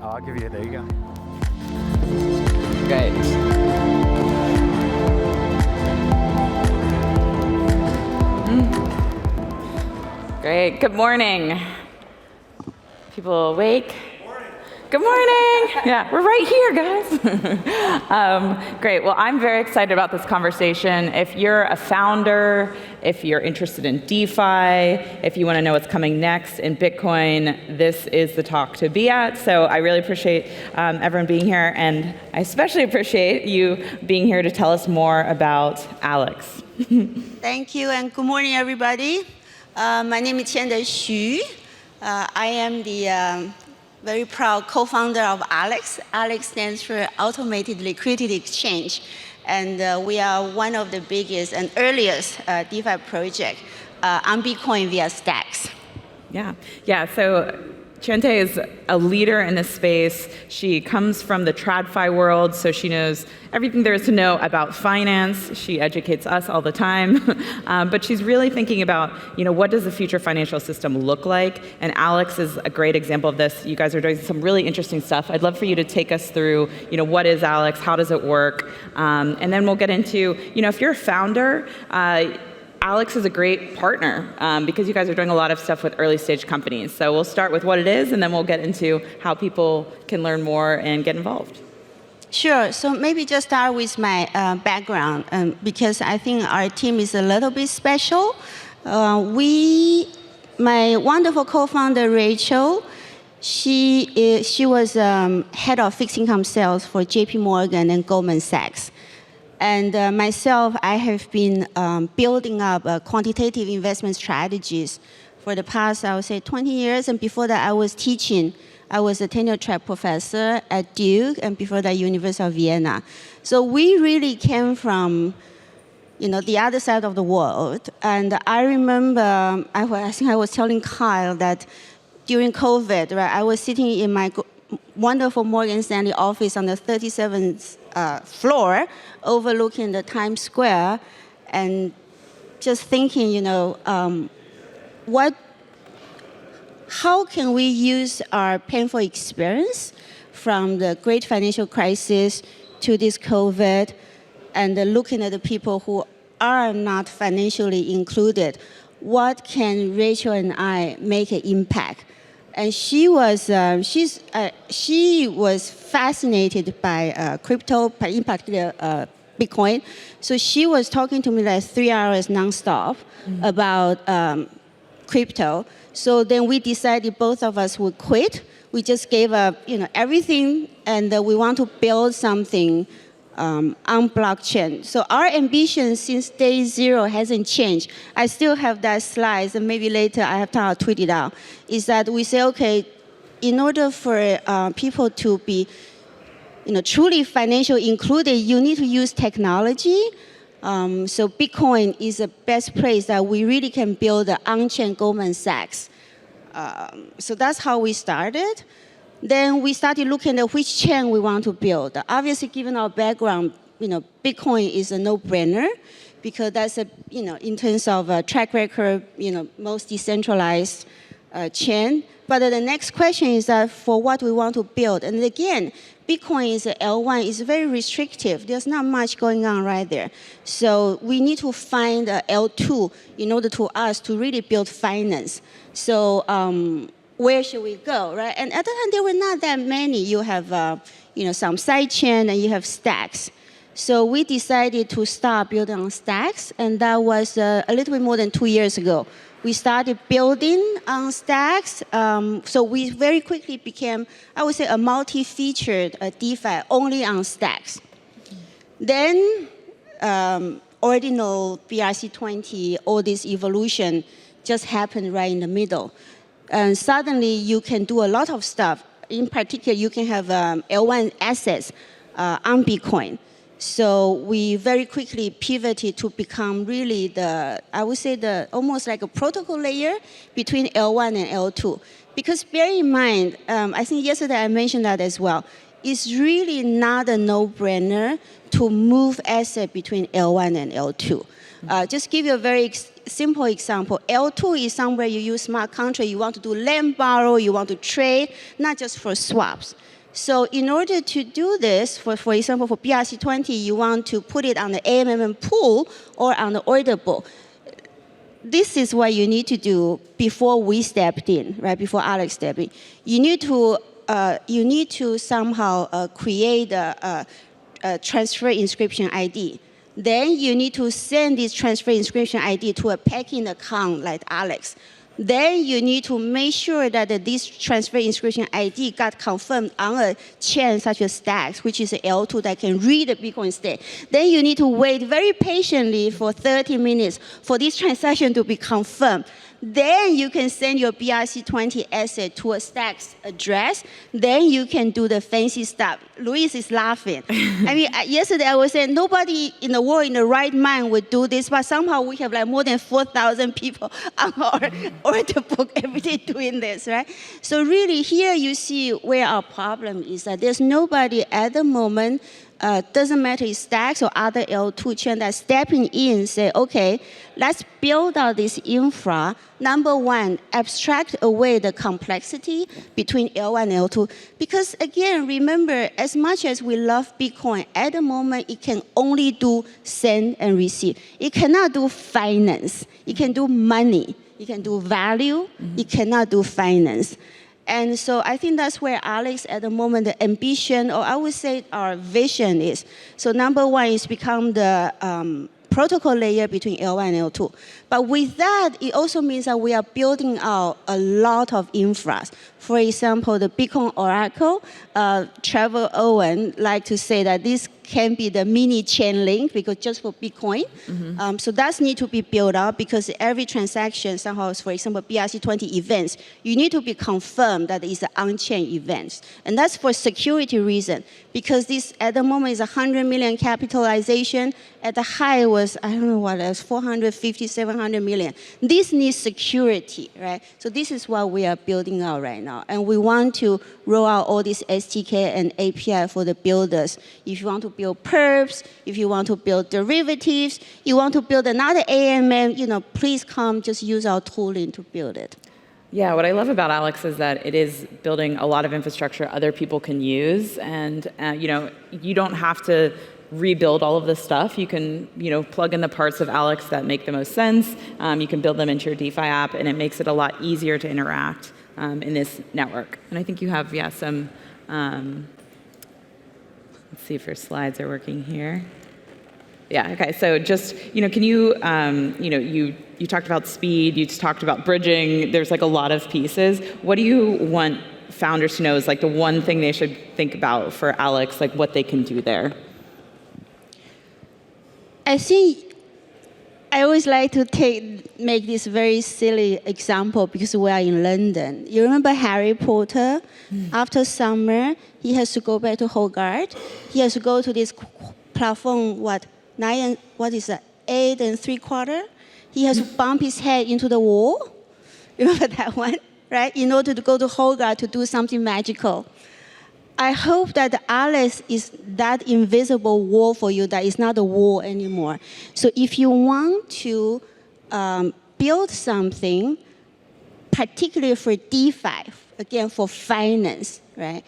I'll give you, there you go. Great. Great, good morning. People awake? Good morning. Yeah, we're right here, guys. Great. Well, I'm very excited about this conversation. If you're a founder, if you're interested in DeFi, if you want to know what's coming next in Bitcoin, this is the talk to be at. So I really appreciate everyone being here, and I especially appreciate you being here to tell us more about Alex. Thank you, and good morning, everybody. My name is Chiente Hsu. I am the very proud co-founder of Alex. Alex stands for Automated Liquidity Exchange. And we are one of the biggest and earliest DeFi project on Bitcoin via stacks. Yeah. So Chiente is a leader in this space. She comes from the TradFi world, so she knows everything there is to know about finance. She educates us all the time. But she's really thinking about, what does the future financial system look like? And Alex is a great example of this. You guys are doing some really interesting stuff. I'd love for you to take us through, what is Alex? How does it work? And then we'll get into, if you're a founder, Alex is a great partner because you guys are doing a lot of stuff with early stage companies. So we'll start with what it is, and then we'll get into how people can learn more and get involved. Sure. So maybe just start with my background, because I think our team is a little bit special. My wonderful co-founder, Rachel, she was head of fixed income sales for JP Morgan and Goldman Sachs. And myself, I have been building up quantitative investment strategies for the past, I would say, 20 years. And before that, I was teaching. I was a tenure track professor at Duke, and before that, University of Vienna. So we really came from, the other side of the world. And I remember, I think I was telling Kyle that during COVID, right, I was sitting in my wonderful Morgan Stanley office on the 37th floor, overlooking the Times Square, and just thinking, how can we use our painful experience from the great financial crisis to this COVID, and looking at the people who are not financially included? What can Rachel and I make an impact? And she was fascinated by crypto, in particular Bitcoin. So she was talking to me like 3 hours nonstop about crypto. So then we decided both of us would quit. We just gave up, everything, and we want to build something on blockchain. So our ambition since day zero hasn't changed. I still have that slide, and maybe later I have time to tweet it out, is that we say, okay, in order for people to be truly financially included, you need to use technology. So Bitcoin is the best place that we really can build the on-chain Goldman Sachs. So that's how we started. Then we started looking at which chain we want to build. Obviously, given our background, Bitcoin is a no-brainer because that's in terms of track record, most decentralized chain. But the next question is that for what we want to build, and again, Bitcoin is L1 is very restrictive. There's not much going on right there. So we need to find L2 in order to us to really build finance. So where should we go, right? And at the time, there were not that many. You have, some sidechain, and you have stacks. So we decided to start building on stacks, and that was a little bit more than 2 years ago. We started building on stacks. So we very quickly became, I would say, a multi-featured DeFi only on stacks. Then, ordinal BRC20, all this evolution just happened right in the middle. And suddenly, you can do a lot of stuff. In particular, you can have L1 assets on Bitcoin. So we very quickly pivoted to become really almost like a protocol layer between L1 and L2. Because bear in mind, I think yesterday I mentioned that as well. it's really not a no-brainer to move asset between L1 and L2. Just give you a very simple example. L2 is somewhere you use smart contract, you want to do lend borrow, you want to trade, not just for swaps. So in order to do this, for example, for BRC20, you want to put it on the AMM pool or on the order book. This is what you need to do before we stepped in, right? Before Alex stepped in. You need to somehow create a transfer inscription ID. Then you need to send this transfer inscription ID to a packing account like Alex. Then you need to make sure that this transfer inscription ID got confirmed on a chain such as Stacks, which is an L2 that can read the Bitcoin state. Then you need to wait very patiently for 30 minutes for this transaction to be confirmed. Then you can send your BRC20 asset to a Stacks address. Then you can do the fancy stuff. Luis is laughing. I mean, yesterday I was saying nobody in the world in the right mind would do this, but somehow we have like more than 4,000 people on our order book every day doing this, right? So really here you see where our problem is, that there's nobody at the moment, doesn't matter if Stacks or other L2 chain that's stepping in and say, okay, let's build out this infra. Number one, abstract away the complexity between L1 and L2. Because again, remember, as much as we love Bitcoin, at the moment, it can only do send and receive. It cannot do finance. It can do money. It can do value. It cannot do finance. And so I think that's where Alex, at the moment, the ambition, or I would say our vision is. So number one is become the protocol layer between L1 and L2. But with that, it also means that we are building out a lot of infras. For example, the Bitcoin Oracle, Trevor Owen like to say that this can be the mini chain link because just for Bitcoin. So that needs to be built out because every transaction somehow, for example, BRC20 events, you need to be confirmed that it's an on-chain event. And that's for security reason because this at the moment is 100 million capitalization. At the high was, I don't know what else, 450, 700 million. This needs security, right? So this is what we are building out right now. And we want to roll out all this SDK and API for the builders. If you want to build perps, if you want to build derivatives, you want to build another AMM, please come just use our tooling to build it. Yeah, what I love about Alex is that it is building a lot of infrastructure other people can use, and you don't have to rebuild all of this stuff. You can plug in the parts of Alex that make the most sense. You can build them into your DeFi app, and it makes it a lot easier to interact in this network. And I think you have some. Let's see if your slides are working here. Yeah, okay, so just, can you, you talked about speed, you talked about bridging, there's like a lot of pieces. What do you want founders to know is like the one thing they should think about for Alex, like what they can do there? I think I always like to make this very silly example because we are in London. You remember Harry Potter? After summer, he has to go back to Hogwarts. He has to go to this platform, 8 3/4? He has to bump his head into the wall. Remember that one, right? In order to go to Hogwarts to do something magical. I hope that Alex is that invisible wall for you that is not a wall anymore. So if you want to build something, particularly for DeFi, again, for finance, right?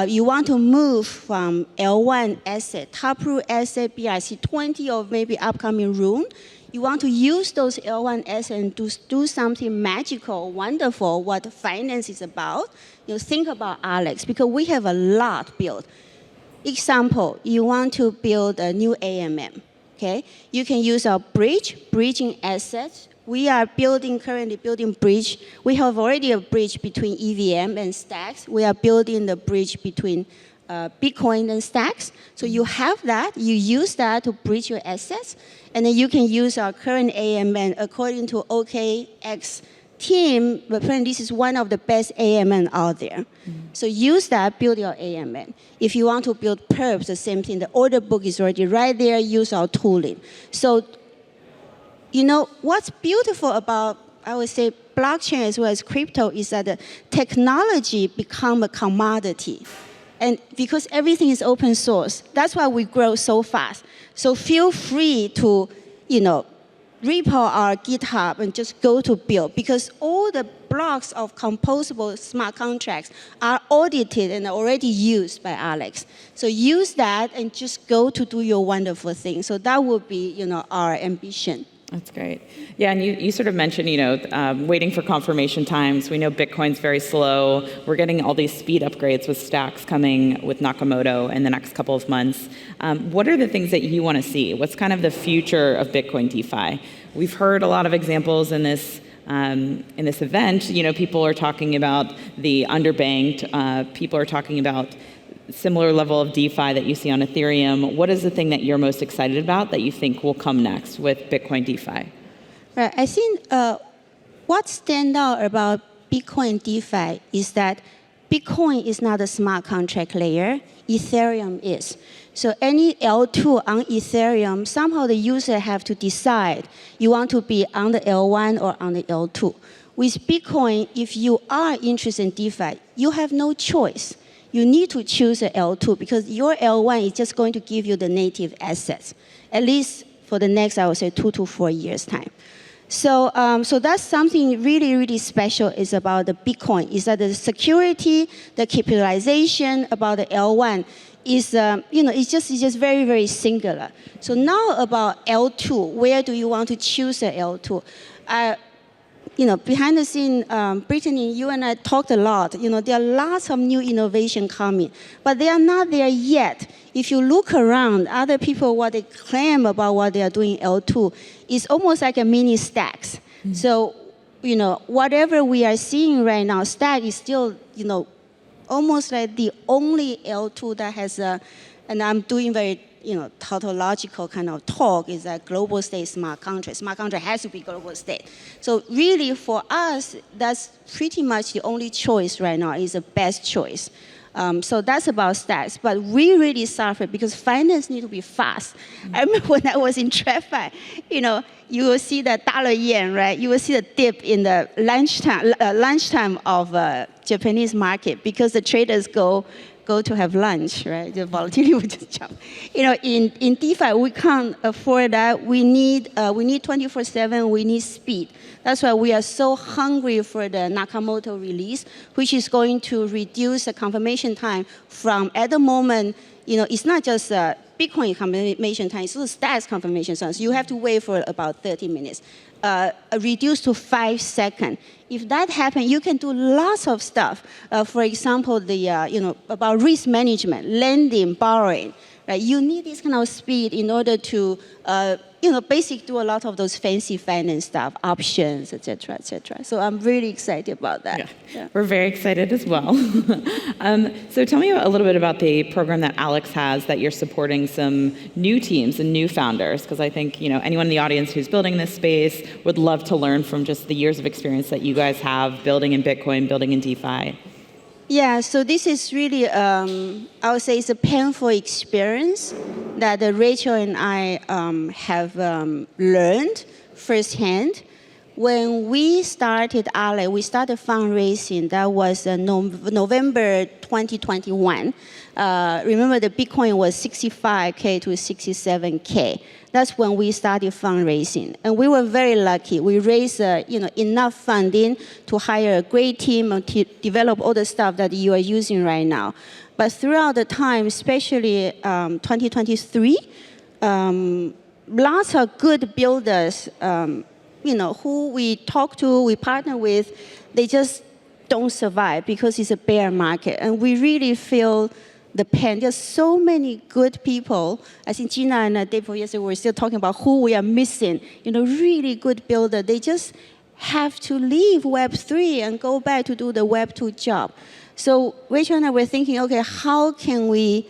You want to move from L1 asset, Taproot asset, BRC20, or maybe upcoming Rune. You want to use those L1 assets and do something magical, wonderful, what finance is about. Think about Alex, because we have a lot built. Example, you want to build a new AMM, okay? You can use our bridging assets. We are currently building bridge. We have already a bridge between EVM and Stacks. We are building the bridge between Bitcoin and Stacks. So you have that, you use that to bridge your assets, and then you can use our current AMN according to OKX team, but apparently this is one of the best AMN out there. So use that, build your AMN. If you want to build perps, the same thing, the order book is already right there, use our tooling. So, what's beautiful about, I would say, blockchain as well as crypto is that the technology become a commodity. And because everything is open source, that's why we grow so fast. So feel free to, repo our GitHub and just go to build, because all the blocks of composable smart contracts are audited and already used by Alex. So use that and just go to do your wonderful thing. So that would be, our ambition. That's great. Yeah, and you sort of mentioned, waiting for confirmation times. We know Bitcoin's very slow. We're getting all these speed upgrades with stacks coming with Nakamoto in the next couple of months. What are the things that you want to see? What's kind of the future of Bitcoin DeFi? We've heard a lot of examples in this event. People are talking about the underbanked. People are talking about similar level of DeFi that you see on Ethereum. What is the thing that you're most excited about that you think will come next with Bitcoin DeFi? Right. I think what stands out about Bitcoin DeFi is that Bitcoin is not a smart contract layer. Ethereum is. So any L2 on Ethereum, somehow the user have to decide you want to be on the L1 or on the L2. With Bitcoin, if you are interested in DeFi, you have no choice. You need to choose a L2 because your L1 is just going to give you the native assets, at least for the next, I would say, 2 to 4 years' time. So that's something really, really special is about the Bitcoin, is that the security, the capitalization about the L1 is, it's just very, very singular. So now about L2, where do you want to choose a L2? Behind the scene, Brittany, you and I talked a lot. There are lots of new innovation coming, but they are not there yet. If you look around, other people, what they claim about what they are doing L2 is almost like a mini stacks. Mm-hmm. So, whatever we are seeing right now, stack is still, almost like the only L2 that has and I'm doing very tautological kind of talk, is that global state smart contract. Smart contract has to be global state. So really for us, that's pretty much the only choice right now, is the best choice. So that's about stacks. But we really suffer because finance need to be fast. I remember when I was in TradFi, you will see the dollar-yen, right? You will see the dip in the lunchtime of Japanese market because the traders go to have lunch, right? The volatility would just jump. In DeFi, we can't afford that. We need 24/7. We need speed. That's why we are so hungry for the Nakamoto release, which is going to reduce the confirmation time from, at the moment, it's not just Bitcoin confirmation time, it's also stacks confirmation time. So you have to wait for about 30 minutes. Reduced to 5 seconds. If that happens, you can do lots of stuff. For example, about risk management, lending, borrowing. Right? You need this kind of speed in order to, basically do a lot of those fancy finance stuff, options, et cetera, et cetera. So I'm really excited about that. Yeah. We're very excited as well. So tell me a little bit about the program that Alex has that you're supporting some new teams and new founders, because I think anyone in the audience who's building this space would love to learn from just the years of experience that you guys have building in Bitcoin, building in DeFi. Yeah, so this is really, I would say it's a painful experience that Rachel and I have learned firsthand. When we started Ale, we started fundraising, that was November 2021. Remember the Bitcoin was 65K to 67K. That's when we started fundraising. And we were very lucky. We raised enough funding to hire a great team and to develop all the stuff that you are using right now. But throughout the time, especially 2023, lots of good builders who we talk to, we partner with, they just don't survive because it's a bear market. And we really feel the pain. There's so many good people. I think Gina and Dave yesterday were still talking about who we are missing. Really good builder. They just have to leave Web3 and go back to do the Web2 job. So Rachel and I were thinking, okay, how can we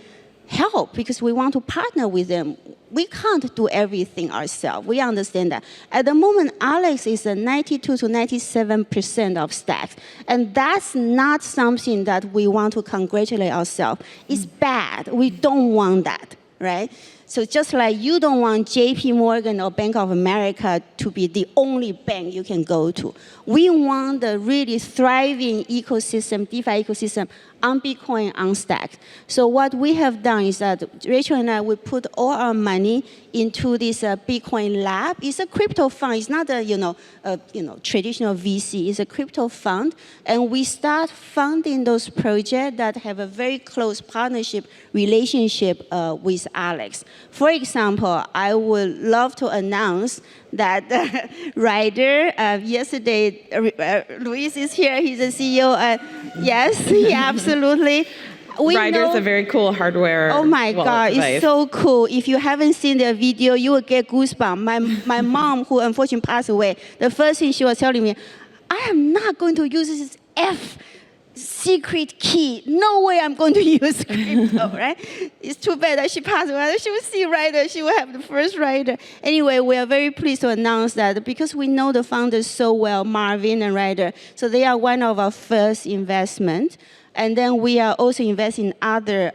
help? Because we want to partner with them. We can't do everything ourselves. We understand that. At the moment, Alex is at 92 to 97% of stacks. And that's not something that we want to congratulate ourselves. It's bad. We don't want that, right? So just like you don't want JP Morgan or Bank of America to be the only bank you can go to. We want the really thriving ecosystem, DeFi ecosystem, on Bitcoin, on Stack. So what we have done is that Rachel and I, we put all our money into this Bitcoin lab. It's a crypto fund. It's not a traditional VC. It's a crypto fund, and we start funding those projects that have a very close partnership relationship with Alex. For example, I would love to announce that Ryder, yesterday, Luis is here, he's the CEO. Yes, he absolutely. Ryder's a very cool hardware. Oh my God, device. It's so cool. If you haven't seen the video, you will get goosebumps. My mom, who unfortunately passed away, the first thing she was telling me, I am not going to use this F secret key. No way I'm going to use crypto, right? It's too bad that she passed away. She will see Ryder. She will have the first Ryder. Anyway, we are very pleased to announce that because we know the founders so well, Marvin and Ryder, so they are one of our first investment. And then we are also investing in other,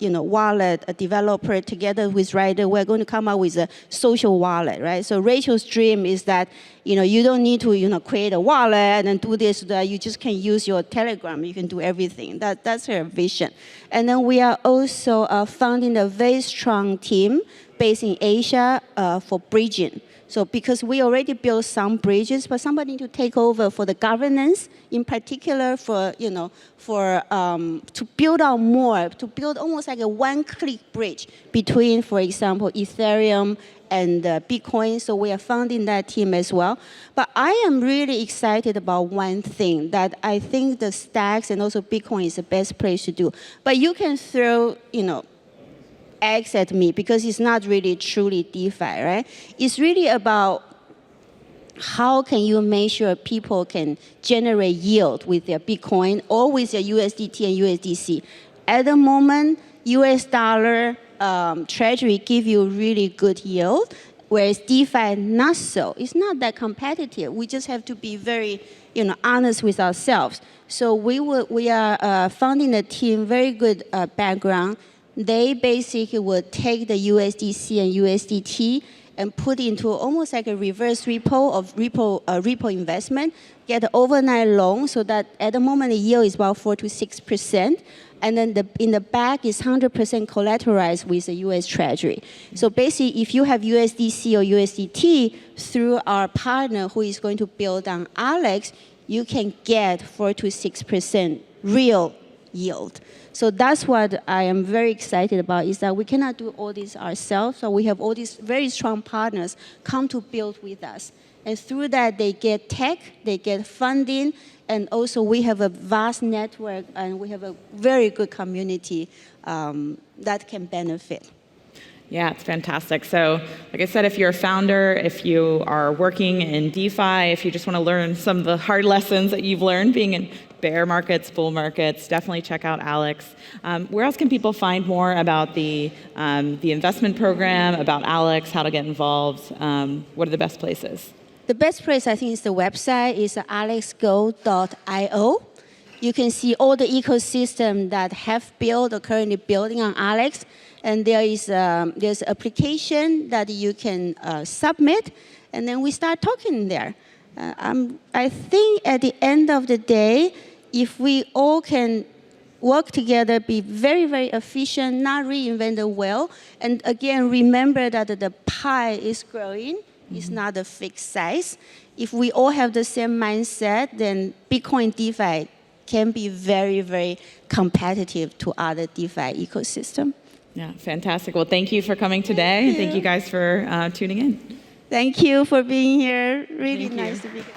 wallet developer together with Ryder. We're going to come up with a social wallet, right? So Rachel's dream is that, you don't need to, create a wallet and do this, that. You just can use your Telegram. You can do everything. That's her vision. And then we are also founding a very strong team based in Asia for bridging. So because we already built some bridges, but somebody need to take over for the governance, in particular for, to build out more, to build almost like a one-click bridge between, for example, Ethereum and Bitcoin. So we are founding that team as well. But I am really excited about one thing that I think the stacks and also Bitcoin is the best place to do. But you can throw, eggs at me because it's not really truly DeFi, right? It's really about how can you make sure people can generate yield with their Bitcoin or with their USDT and USDC. At the moment, US dollar treasury give you really good yield, whereas DeFi not so. It's not that competitive. We just have to be very honest with ourselves. So we are founding a team, very good background. They basically will take the USDC and USDT and put into almost like a reverse repo of repo investment, get an overnight loan so that at the moment the yield is about 4 to 6%. And then in the back is 100% collateralized with the US Treasury. So basically, if you have USDC or USDT through our partner who is going to build on Alex, you can get 4 to 6% real yield. So that's what I am very excited about, is that we cannot do all this ourselves. So we have all these very strong partners come to build with us. And through that, they get tech, they get funding, and also we have a vast network and we have a very good community that can benefit. Yeah, it's fantastic. So, like I said, if you're a founder, if you are working in DeFi, if you just want to learn some of the hard lessons that you've learned being in bear markets, bull markets, definitely check out Alex. Where else can people find more about the investment program, about Alex, how to get involved? What are the best places? The best place, I think, is the website, is alexgo.io. You can see all the ecosystem that have built or currently building on Alex. And there's application that you can submit, and then we start talking there. I think at the end of the day, if we all can work together, be very, very efficient, not reinvent the wheel, and again, remember that the pie is growing, it's not a fixed size. If we all have the same mindset, then Bitcoin DeFi can be very, very competitive to other DeFi ecosystem. Yeah, fantastic. Well, thank you for coming today. Thank you guys for tuning in. Thank you for being here. Really Thank nice you. to be here.